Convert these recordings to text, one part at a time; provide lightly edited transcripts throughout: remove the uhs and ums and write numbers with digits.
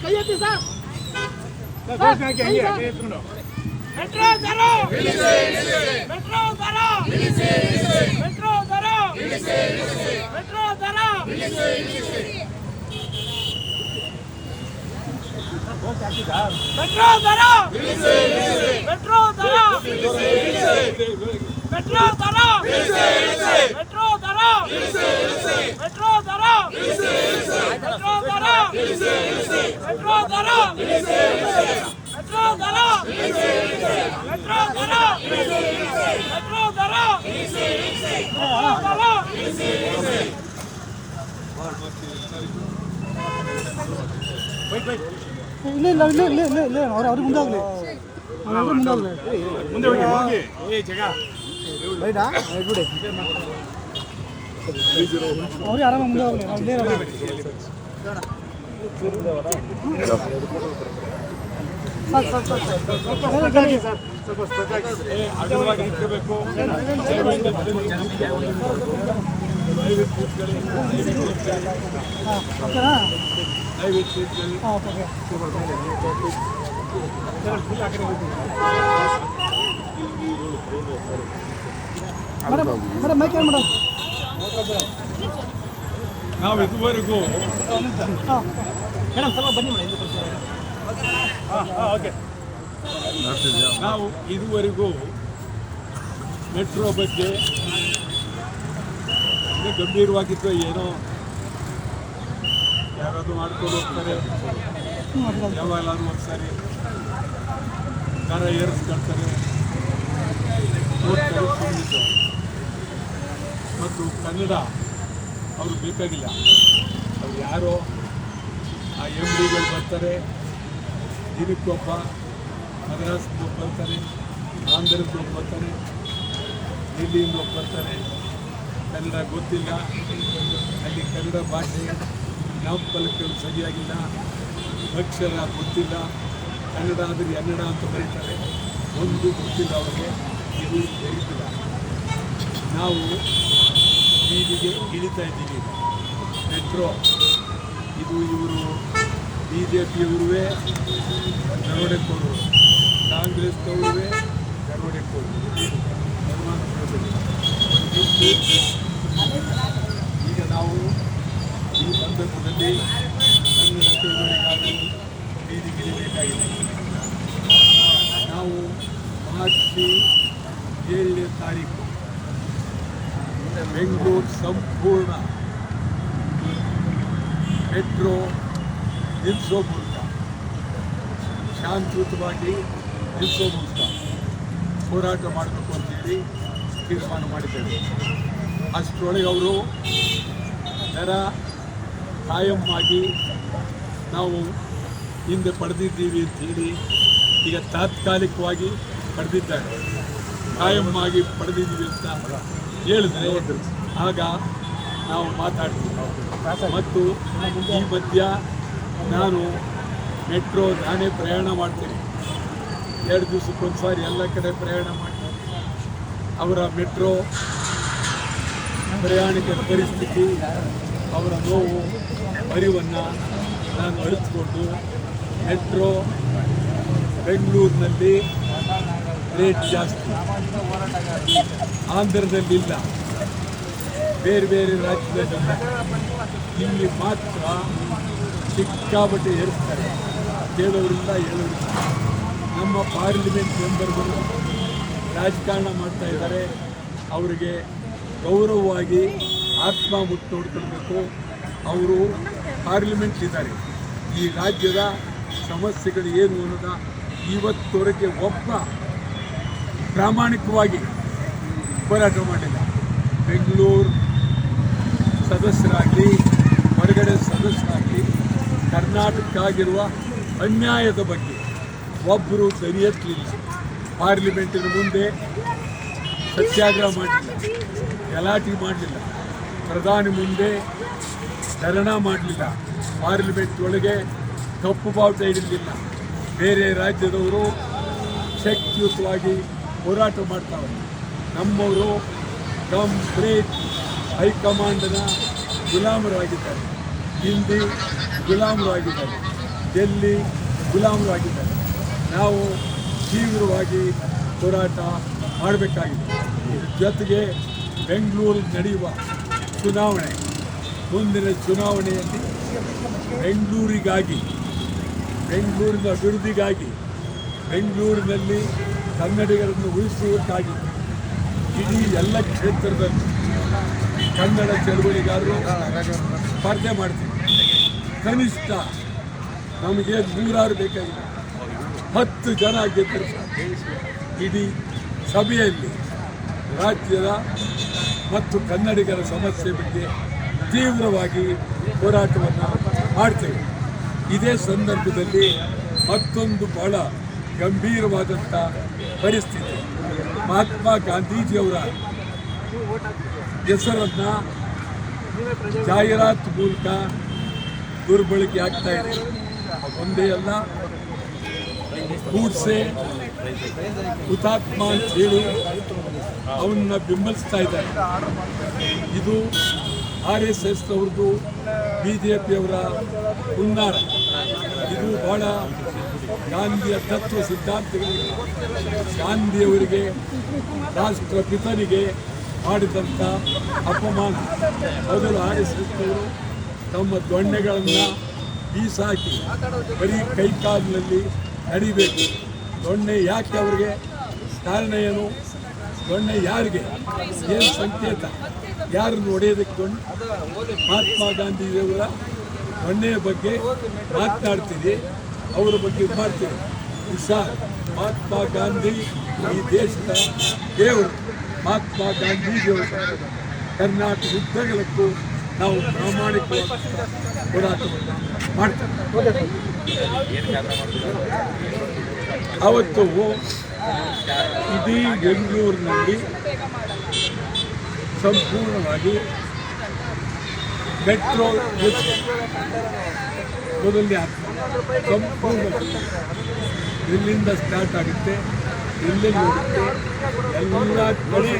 ಕೈ ಎತ್ತಿ sir. Metro ದರ ಮೆಟ್ರೋ ದರ ಮೆಟ್ರೋ ದರ ಮೆಟ್ರೋ ದರ ಮೆಟ್ರೋ ದರ ಮೆಟ್ರೋ ದರ ಮೆಟ್ರೋ ದರ ಮೆಟ್ರೋ ದರ ಮೆಟ್ರೋ ದರ ಮೆಟ್ರೋ ದರ ಮೆಟ್ರೋ ದರ ಮೆಟ್ರೋ ದರ ಮೆಟ್ರೋ ದರ ಮೆಟ್ರೋ ದರ ಇಲ್ಲ ಇಲ್ಲ ಇಲ್ಲ ಇಲ್ಲ ಇಲ್ಲ ಇಲ್ಲ ಅವ್ರಿಗೆ ಮುಂದಾಗಲಿ ಮುಂದೆ ಹೋಗಿ ಜಗ ರೈಟಾ ಬಿಡಿ ಅವ್ರಿಗೆ ಆರಾಮ ಮುಂದೆ ಹೋಗ್ಲಿ ನಾವು ಇಲ್ಲೇ ಅಗಲವಾಗಿ ನಿಂತ್ಕೋಬೇಕು. ಮೇಡಮ್ ಮೈಕ್ ಏನು ಮೇಡಮ್ ನಾವು ಇದುವರೆಗೂ ಮೇಡಮ್ ಸ್ವಲ್ಪ ಬನ್ನಿ ಮೇಡಮ್ ಓಕೆ ನಾವು ಇದುವರೆಗೂ ಮೆಟ್ರೋ ಬಗ್ಗೆ ಗಂಭೀರವಾಗಿದ್ದು ಏನೋ ಯಾರಾದರೂ ಮಾಡ್ಕೊಂಡು ಹೋಗ್ತಾರೆ, ಯಾವಾಗಲಾದ್ರೂ ಒಂದ್ಸರಿ ದರ ಏರಿಸ್ಕೊಳ್ತಾರೆ, ಹೋಗ್ತಾರೆ ಸುಮ್ಮನಿದ್ದು. ಮತ್ತು ಕನ್ನಡ ಅವರು ಬೇಕಾಗಿಲ್ಲ. ಅವ್ರು ಯಾರೋ ಆ ಎಮ್ ಡಿಗಳು ಬರ್ತಾರೆ, ದಿನಕ್ಕೊಬ್ಬ ಮದ್ರಾಸ್ಗೆ ಒಬ್ಬ ಬರ್ತಾರೆ, ಆಂಧ್ರಕ್ಕೆ ಒಬ್ಬ ಬರ್ತಾರೆ, ದಿಲ್ಲಿಯಿಂದ ಒಬ್ಬ ಬರ್ತಾರೆ. ಕನ್ನಡ ಗೊತ್ತಿಲ್ಲ, ಅಲ್ಲಿ ಕನ್ನಡ ಭಾಷೆ ನಾಮಫಲಕಗಳು ಸರಿಯಾಗಿಲ್ಲ, ಅಕ್ಷರ ಗೊತ್ತಿಲ್ಲ, ಕನ್ನಡ ಅಂದರೆ ಎನ್ನಡ ಅಂತ ಬರೀತಾರೆ, ಒಂದು ಗೊತ್ತಿಲ್ಲ ಅವರಿಗೆ. ಇದು ಬರೀತಿಲ್ಲ. ನಾವು ಬೀದಿಗೆ ಇಳಿತಾ ಇದ್ದೀವಿ. ಮೆಟ್ರೋ ಇದು ಇವರು BJPಯವರುವೇ ದರೋಡೆಕೋರು, ಕಾಂಗ್ರೆಸ್ನವರುವೇ ದರೋಡೆಕೋರು. ಈಗ ನಾವು ಈ ಸಂದರ್ಭದಲ್ಲಿ ಕನ್ನಡ ಚಳವಳಿಗಾಗಿ ಬೀದಿಗಿಳಿಬೇಕಾಗಿದೆ. ನಾವು ಮಾರ್ಚ್ 7ನೇ ತಾರೀಕು ಬೆಂಗಳೂರು ಸಂಪೂರ್ಣ ಮೆಟ್ರೋ ನಿಲ್ಲಿಸೋ ಮೂಲಕ, ಶಾಂತಿಯುತವಾಗಿ ನಿಲ್ಲಿಸೋ ಮೂಲಕ ಹೋರಾಟ ಮಾಡಬೇಕು ಅಂತೇಳಿ ತೀರ್ಮಾನ ಮಾಡಿದ್ದೇವೆ. ಅಷ್ಟರೊಳಗೆ ಅವರು ದರ ಕಾಯಂ ಆಗಿ ನಾವು ಹಿಂದೆ ಪಡೆದಿದ್ದೀವಿ ಅಂಥೇಳಿ ಈಗ ತಾತ್ಕಾಲಿಕವಾಗಿ ಪಡೆದಿದ್ದಾರೆ. ಕಾಯಂ ಆಗಿ ಪಡೆದಿದ್ದೀವಿ ಅಂತ ಹೇಳಿದ್ರೆ ಆಗ ನಾವು ಮಾತಾಡ್ತೀವಿ. ಮತ್ತು ಈ ಮಧ್ಯ ನಾನು ಮೆಟ್ರೋ ನಾನೇ ಪ್ರಯಾಣ ಮಾಡ್ತೀನಿ. 2 ದಿವಸಕ್ಕೊಂದ್ಸಾರಿ ಎಲ್ಲ ಕಡೆ ಪ್ರಯಾಣ ಮಾಡ್ತೀನಿ. ಅವರ ಮೆಟ್ರೋ ಪ್ರಯಾಣಿಕರ ಪರಿಸ್ಥಿತಿ, ಅವರ ನೋವು ಅರಿವನ್ನು ನಾನು ಅರಿತುಕೊಂಡು ಮೆಟ್ರೋ ಬೆಂಗಳೂರಿನಲ್ಲಿ ರೇಟ್ ಜಾಸ್ತಿ, ಆಂಧ್ರದಲ್ಲಿಲ್ಲ, ಬೇರೆ ಬೇರೆ ರಾಜ್ಯದಲ್ಲಿಲ್ಲ, ಇಲ್ಲಿ ಮಾತ್ರ ಸಿಕ್ಕಾಪಟ್ಟೆ ಏರಿಸ್ತಾರೆ. ಕೇಳೋರಿಲ್ಲ, ಹೇಳೋರಿಲ್ಲ. ನಮ್ಮ ಪಾರ್ಲಿಮೆಂಟ್ ಮೆಂಬರ್ಗಳು ರಾಜಕಾರಣ ಮಾಡ್ತಾ ಇದ್ದಾರೆ. ಅವರಿಗೆ ಗೌರವವಾಗಿ ಆತ್ಮ ಮುಟ್ಟು ನೋಡ್ಕೊಳ್ಬೇಕು. ಅವರು ಪಾರ್ಲಿಮೆಂಟ್ ಇದ್ದಾರೆ. ಈ ರಾಜ್ಯದ ಸಮಸ್ಯೆಗಳು ಏನು ಅನ್ನೋದ ಇವತ್ತವರೆಗೆ ಒಬ್ಬ ಪ್ರಾಮಾಣಿಕವಾಗಿ ಹೋರಾಟ ಮಾಡಿಲ್ಲ. ಬೆಂಗಳೂರು ಸದಸ್ಯರಾಗಲಿ, ಹೊರಗಡೆ ಸದಸ್ಯರಾಗಲಿ, ಕರ್ನಾಟಕ ಆಗಿರುವ ಅನ್ಯಾಯದ ಬಗ್ಗೆ ಒಬ್ಬರು ಧ್ವನಿ ಎತ್ತಲಿಲ್ಲ. ಪಾರ್ಲಿಮೆಂಟಿನ ಮುಂದೆ ಸತ್ಯಾಗ್ರಹ ಮಾಡಲಿಲ್ಲ, ಗಲಾಟೆ ಮಾಡಲಿಲ್ಲ, ಪ್ರಧಾನಿ ಮುಂದೆ ಧರಣಿ ಮಾಡಲಿಲ್ಲ, ಪಾರ್ಲಿಮೆಂಟ್ ಒಳಗೆ ಕಪ್ಪು ಬಾವುಟ ಹಿಡಿಲಿಲ್ಲ. ಬೇರೆ ರಾಜ್ಯದವರು ಶಕ್ತಿಯುತವಾಗಿ ಹೋರಾಟ ಮಾಡ್ತಾವೆ. ನಮ್ಮವರು ಕಂಪ್ಲೀಟ್ ಹೈಕಮಾಂಡ್ನ ಗುಲಾಮರಾಗಿದ್ದಾರೆ, ಹಿಂದಿ ಗುಲಾಮರಾಗಿದ್ದಾರೆ. ಎಲ್ಲಿ ಗುಲಾಮರಾಗಿದ್ದಾರೆ. ನಾವು ತೀವ್ರವಾಗಿ ಹೋರಾಟ ಮಾಡಬೇಕಾಗಿದೆ. ಜೊತೆಗೆ ಬೆಂಗಳೂರು ನಡೆಯುವ ಚುನಾವಣೆ, ಮುಂದಿನ ಚುನಾವಣೆಯಲ್ಲಿ ಬೆಂಗಳೂರಿನ ಅಭಿವೃದ್ಧಿಗಾಗಿ, ಬೆಂಗಳೂರಿನಲ್ಲಿ ಕನ್ನಡಿಗರನ್ನು ಉಳಿಸುವುದಕ್ಕಾಗಿ ಇಡೀ ಎಲ್ಲ ಕ್ಷೇತ್ರದಲ್ಲಿ ಕನ್ನಡ ಚಳವಳಿಗಾರರು ಸ್ಪರ್ಧೆ ಮಾಡ್ತೀವಿ. ಕನಿಷ್ಠ ನಮಗೆ 100 ಬೇಕಾಗಿದೆ, 10 ಜನ ಗೆದ್ದರು ಇಡೀ ಸಭೆಯಲ್ಲಿ ರಾಜ್ಯದ ಮತ್ತು ಕನ್ನಡಿಗರ ಸಮಸ್ಯೆ ಬಗ್ಗೆ ತೀವ್ರವಾಗಿ ಹೋರಾಟವನ್ನು ಮಾಡ್ತೇವೆ. ಇದೇ ಸಂದರ್ಭದಲ್ಲಿ ಮತ್ತೊಂದು ಬಹಳ ಗಂಭೀರವಾದಂಥ ಪರಿಸ್ಥಿತಿ, ಮಹಾತ್ಮ ಗಾಂಧೀಜಿಯವರ ಹೆಸರನ್ನು ಜಾಹೀರಾತು ಮೂಲಕ ದುರ್ಬಳಕೆ ಆಗ್ತಾ ಇದೆ. ಒಂದೇ ಅಲ್ಲ, ಗೂಡ್ಸೆ ಹುತಾತ್ಮ ಅಂತ ಹೇಳಿ ಅವನ್ನ ಬೆಂಬಲಿಸ್ತಾ ಇದ್ದಾರೆ. ಇದು RSSನವ್ರದ್ದು, BJPಯವರ ಹುನ್ನಾರ. ಇದು ಬಹಳ ಗಾಂಧಿಯ ತತ್ವ ಸಿದ್ಧಾಂತಗಳಿಗೆ, ಗಾಂಧಿಯವರಿಗೆ, ರಾಷ್ಟ್ರಪಿತನಿಗೆ ಮಾಡಿದಂಥ ಅಪಮಾನ. ಮೊದಲು RSSನವರು ತಮ್ಮ ದೊಣ್ಣೆಗಳನ್ನು ಬೀಸಾಕಿ ಬರೀ ಕೈಕಾಲಿನಲ್ಲಿ ನಡಿಬೇಕು. ದೊಣ್ಣೆ ಯಾಕೆ ಅವ್ರಿಗೆ? ಕಾರಣ ಏನು? ದೊಣ್ಣೆ ಯಾರಿಗೆ? ಏನು ಸಂಕೇತ? ಯಾರನ್ನು ಹೊಡೆಯೋದಕ್ಕೆ ದೊಣ್ಣೆ? ಮಹಾತ್ಮ ಗಾಂಧೀಜಿಯವರ ದೊಣ್ಣೆಯ ಬಗ್ಗೆ ಮಾತನಾಡ್ತೀವಿ, ಅವರ ಬಗ್ಗೆ ಮಾಡ್ತೀವಿ. ಹುಷಾರ್, ಮಹಾತ್ಮ ಗಾಂಧಿ ಈ ದೇಶದ ದೇವರು. ಮಹಾತ್ಮ ಗಾಂಧೀಜಿಯವರು ಕರ್ನಾಟಕ ಉದ್ದಗಲಕ್ಕೂ ನಾವು ಪ್ರಾಮಾಣಿಕವಾಗಿ ಹೋರಾಟವನ್ನು ಮಾಡ್ತೇವೆ. ಅವತ್ತು ಇಡೀ ಬೆಂಗಳೂರಿನಲ್ಲಿ ಸಂಪೂರ್ಣವಾಗಿ ಮೆಟ್ರೋ ಮೊದಲನೇ ಸಂಪೂರ್ಣವಾಗಿ ಎಲ್ಲಿಂದ ಸ್ಟಾರ್ಟ್ ಆಗುತ್ತೆ, ಎಲ್ಲೆಲ್ಲಿ ಹೋಗುತ್ತೆ, ಎಲ್ಲ ಕಡೆ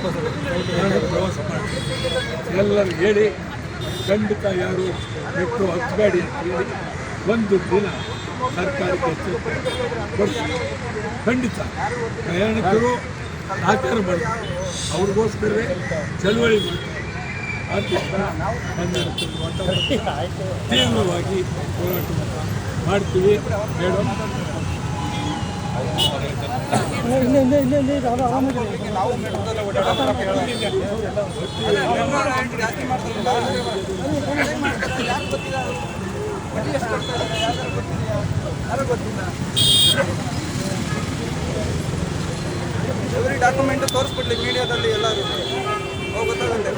ನಾನು ಪ್ರವಾಸ ಮಾಡ್ತೀನಿ. ಎಲ್ಲರೂ ಹೇಳಿ ಖಂಡಿತ ಯಾರು ಮೆಟ್ರೋ ಹತ್ತಬೇಡಿ ಅಂತ ಹೇಳಿ ಒಂದು ದಿನ ಸರ್ಕಾರಕ್ಕೆ ಎಚ್ಚರಿಕೆ ಕೊಡ್ತೀವಿ. ಖಂಡಿತ ಪ್ರಯಾಣಿಕರು ಆಚಾರ ಮಾಡ್ತಾರೆ, ಅವ್ರಿಗೋಸ್ಕರವೇ ಚಳವಳಿ ಮಾಡ್ತಾರೆ. ಆದ್ದರಿಂದ ತೀವ್ರವಾಗಿ ಹೋರಾಟವನ್ನು ಮಾಡ್ತೀವಿ. ಮೇಡಮ್, ಎವ್ರಿ ಡಾಕ್ಯುಮೆಂಟ್ ತೋರಿಸ್ಬಿಡ್ಲಿ ಮೀಡಿಯಾದಲ್ಲಿ ಎಲ್ಲರೂ ಗೊತ್ತಾಗುತ್ತೆ.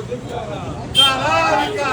ಧಿಕ್ಕಾರ